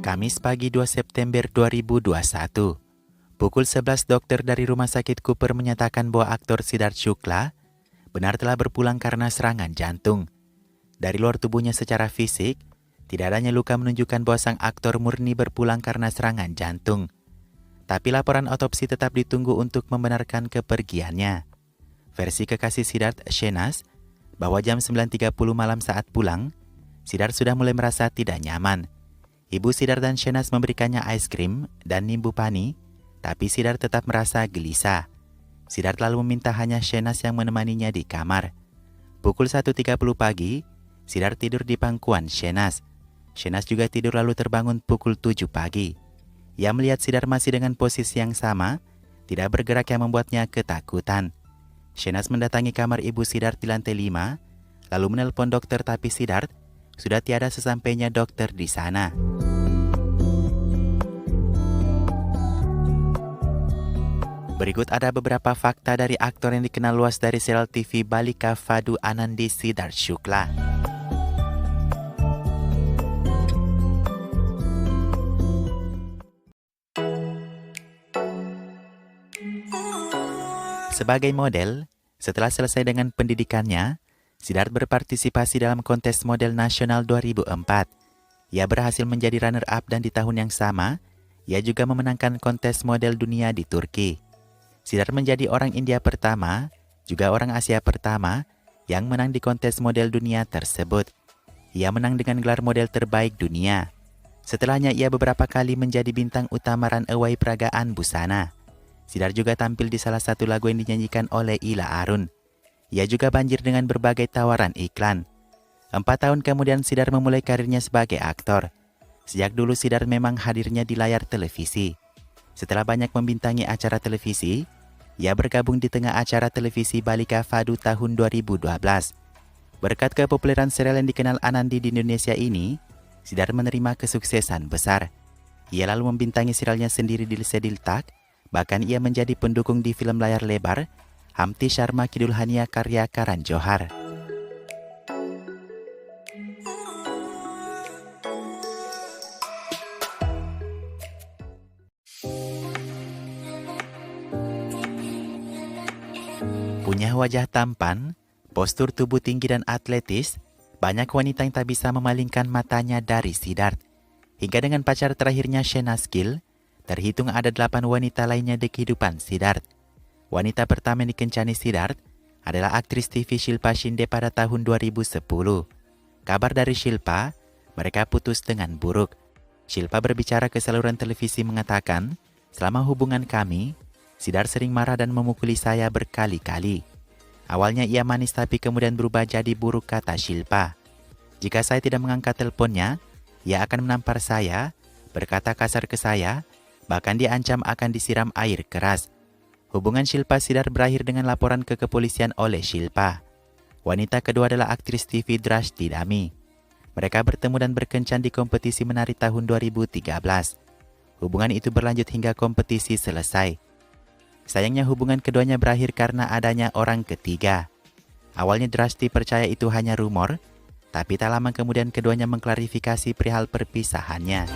Kamis pagi 2 September 2021. Pukul 11 dokter dari Rumah Sakit Cooper menyatakan bahwa aktor Siddharth Shukla benar telah berpulang karena serangan jantung. Dari luar tubuhnya secara fisik, tidak adanya luka menunjukkan bahwa sang aktor murni berpulang karena serangan jantung. Tapi laporan otopsi tetap ditunggu untuk membenarkan kepergiannya. Versi kekasih Siddharth, Shehnaz, bahwa jam 9.30 malam saat pulang, Siddharth sudah mulai merasa tidak nyaman. Ibu Siddharth dan Shehnaz memberikannya es krim dan nimbu pani, tapi Siddharth tetap merasa gelisah. Siddharth lalu meminta hanya Shehnaz yang menemaninya di kamar. Pukul 1.30 pagi, Siddharth tidur di pangkuan Shehnaz. Shehnaz juga tidur lalu terbangun pukul 7 pagi. Ia melihat Siddharth masih dengan posisi yang sama, tidak bergerak yang membuatnya ketakutan. Shehnaz mendatangi kamar ibu Siddharth di lantai 5, lalu menelpon dokter tapi Siddharth sudah tiada sesampainya dokter di sana. Berikut ada beberapa fakta dari aktor yang dikenal luas dari serial TV Balika Fadu Anandi Siddharth Shukla. Sebagai model, setelah selesai dengan pendidikannya, Siddharth berpartisipasi dalam kontes model nasional 2004. Ia berhasil menjadi runner-up dan di tahun yang sama, ia juga memenangkan kontes model dunia di Turki. Siddharth menjadi orang India pertama, juga orang Asia pertama, yang menang di kontes model dunia tersebut. Ia menang dengan gelar model terbaik dunia. Setelahnya ia beberapa kali menjadi bintang utama runway peragaan busana. Siddharth juga tampil di salah satu lagu yang dinyanyikan oleh Ila Arun. Ia juga banjir dengan berbagai tawaran iklan. 4 tahun kemudian Siddharth memulai karirnya sebagai aktor. Sejak dulu Siddharth memang hadirnya di layar televisi. Setelah banyak membintangi acara televisi, ia bergabung di tengah acara televisi Balika Fadu tahun 2012. Berkat kepopuleran serial yang dikenal Anandi di Indonesia ini, Siddharth menerima kesuksesan besar. Ia lalu membintangi serialnya sendiri di Sedil Tak, bahkan ia menjadi pendukung di film layar lebar Hamti Sharma Kidul Hania karya Karan Johar. Punya wajah tampan, postur tubuh tinggi dan atletis, banyak wanita yang tak bisa memalingkan matanya dari Siddharth. Hingga dengan pacar terakhirnya Shehnaz Gill, terhitung ada 8 wanita lainnya di kehidupan Siddharth. Wanita pertama yang dikencani Siddharth adalah aktris TV Shilpa Shinde pada tahun 2010. Kabar dari Shilpa, mereka putus dengan buruk. Shilpa berbicara ke saluran televisi mengatakan, selama hubungan kami, Siddharth sering marah dan memukuli saya berkali-kali. Awalnya ia manis tapi kemudian berubah jadi buruk, kata Shilpa. Jika saya tidak mengangkat teleponnya, ia akan menampar saya, berkata kasar ke saya, bahkan diancam akan disiram air keras. Hubungan Shilpa Siddharth berakhir dengan laporan ke kepolisian oleh Shilpa. Wanita kedua adalah aktris TV Drashti Dami. Mereka bertemu dan berkencan di kompetisi menari tahun 2013. Hubungan itu berlanjut hingga kompetisi selesai. Sayangnya hubungan keduanya berakhir karena adanya orang ketiga. Awalnya Drashti percaya itu hanya rumor, tapi tak lama kemudian keduanya mengklarifikasi perihal perpisahannya.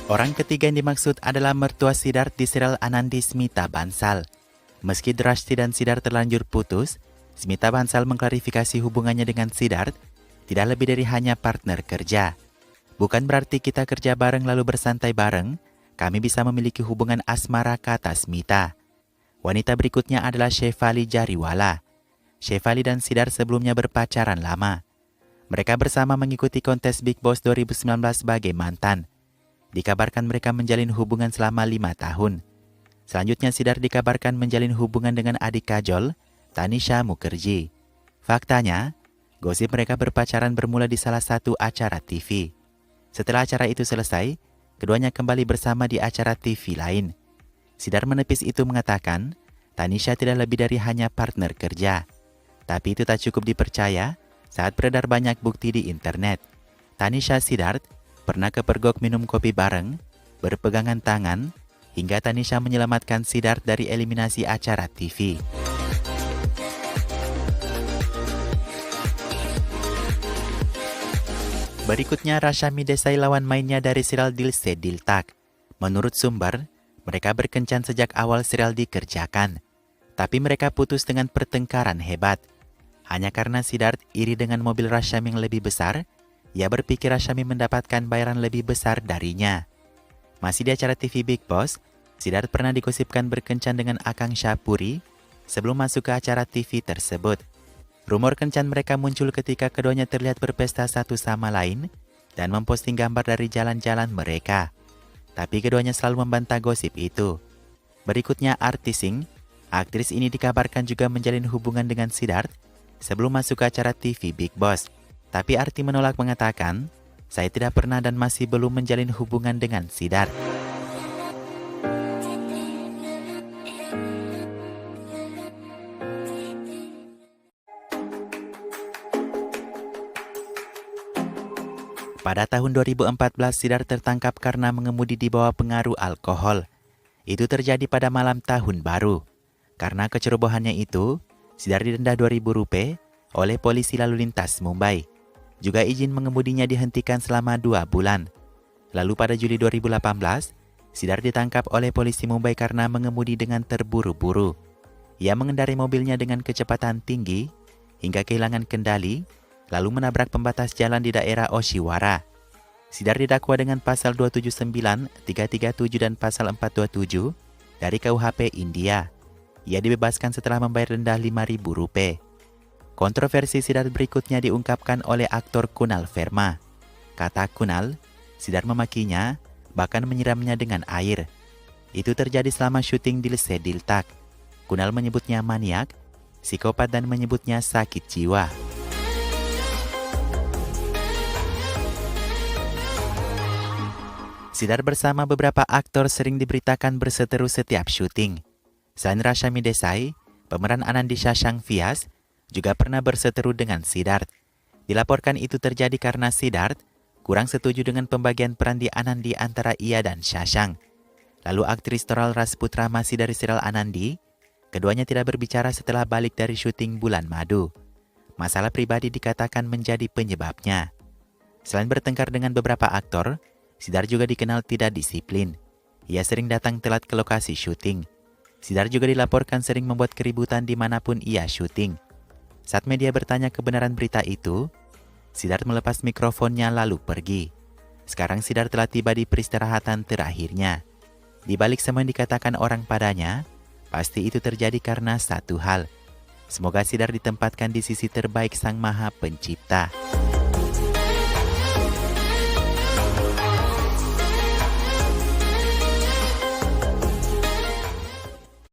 Orang ketiga yang dimaksud adalah mertua Siddharth di serial Anandi, Smita Bansal. Meski Drashti dan Siddharth terlanjur putus, Smita Bansal mengklarifikasi hubungannya dengan Siddharth tidak lebih dari hanya partner kerja. Bukan berarti kita kerja bareng lalu bersantai bareng, kami bisa memiliki hubungan asmara, kata Smita. Wanita berikutnya adalah Shefali Jariwala. Shefali dan Siddharth sebelumnya berpacaran lama. Mereka bersama mengikuti kontes Big Boss 2019 sebagai mantan. Dikabarkan mereka menjalin hubungan selama 5 tahun. Selanjutnya Siddharth dikabarkan menjalin hubungan dengan adik Kajol, Tanisha Mukherjee. Faktanya, gosip mereka berpacaran bermula di salah satu acara TV. Setelah acara itu selesai, keduanya kembali bersama di acara TV lain. Siddharth menepis itu mengatakan, Tanisha tidak lebih dari hanya partner kerja. Tapi itu tak cukup dipercaya saat beredar banyak bukti di internet. Tanisha Siddharth pernah kepergok minum kopi bareng, berpegangan tangan, hingga Tanisha menyelamatkan Siddharth dari eliminasi acara TV. Berikutnya Rashmi Desai lawan mainnya dari serial Dil Se Dil Tak. Menurut sumber, mereka berkencan sejak awal serial dikerjakan. Tapi mereka putus dengan pertengkaran hebat. Hanya karena Siddharth iri dengan mobil Rashmi yang lebih besar, ia berpikir Rashmi mendapatkan bayaran lebih besar darinya. Masih di acara TV Big Boss, Siddharth pernah digosipkan berkencan dengan Akanksha Puri sebelum masuk ke acara TV tersebut. Rumor kencan mereka muncul ketika keduanya terlihat berpesta satu sama lain dan memposting gambar dari jalan-jalan mereka. Tapi keduanya selalu membantah gosip itu. Berikutnya artis Sing, aktris ini dikabarkan juga menjalin hubungan dengan Siddharth sebelum masuk ke acara TV Big Boss. Tapi Arti menolak mengatakan, "Saya tidak pernah dan masih belum menjalin hubungan dengan Siddharth." Pada tahun 2014, Siddharth tertangkap karena mengemudi di bawah pengaruh alkohol. Itu terjadi pada malam tahun baru. Karena kecerobohannya itu, Siddharth didenda Rp2.000 oleh polisi lalu lintas Mumbai. Juga izin mengemudinya dihentikan selama 2 bulan. Lalu pada Juli 2018, Siddharth ditangkap oleh polisi Mumbai karena mengemudi dengan terburu-buru. Ia mengendarai mobilnya dengan kecepatan tinggi hingga kehilangan kendali, lalu menabrak pembatas jalan di daerah Oshiwara. Siddharth didakwa dengan pasal 279, 337 dan pasal 427 dari KUHP India. Ia dibebaskan setelah membayar denda Rp5.000. Kontroversi Siddharth berikutnya diungkapkan oleh aktor Kunal Verma. Kata Kunal, Siddharth memakinya, bahkan menyiramnya dengan air. Itu terjadi selama syuting Dil Se Dil Tak. Kunal menyebutnya maniak, psikopat dan menyebutnya sakit jiwa. Siddharth bersama beberapa aktor sering diberitakan berseteru setiap syuting. Selain Rashmi Desai, pemeran Anandi Shashank Vyas juga pernah berseteru dengan Siddharth. Dilaporkan itu terjadi karena Siddharth kurang setuju dengan pembagian peran di Anandi antara ia dan Shashank. Lalu aktris Toral Rasputra masih dari serial Anandi. Keduanya tidak berbicara setelah balik dari syuting Bulan Madu. Masalah pribadi dikatakan menjadi penyebabnya. Selain bertengkar dengan beberapa aktor, Siddharth juga dikenal tidak disiplin. Ia sering datang telat ke lokasi syuting. Siddharth juga dilaporkan sering membuat keributan dimanapun ia syuting. Saat media bertanya kebenaran berita itu, Siddharth melepas mikrofonnya lalu pergi. Sekarang Siddharth telah tiba di peristirahatan terakhirnya. Di balik semua yang dikatakan orang padanya, pasti itu terjadi karena satu hal. Semoga Siddharth ditempatkan di sisi terbaik Sang Maha Pencipta.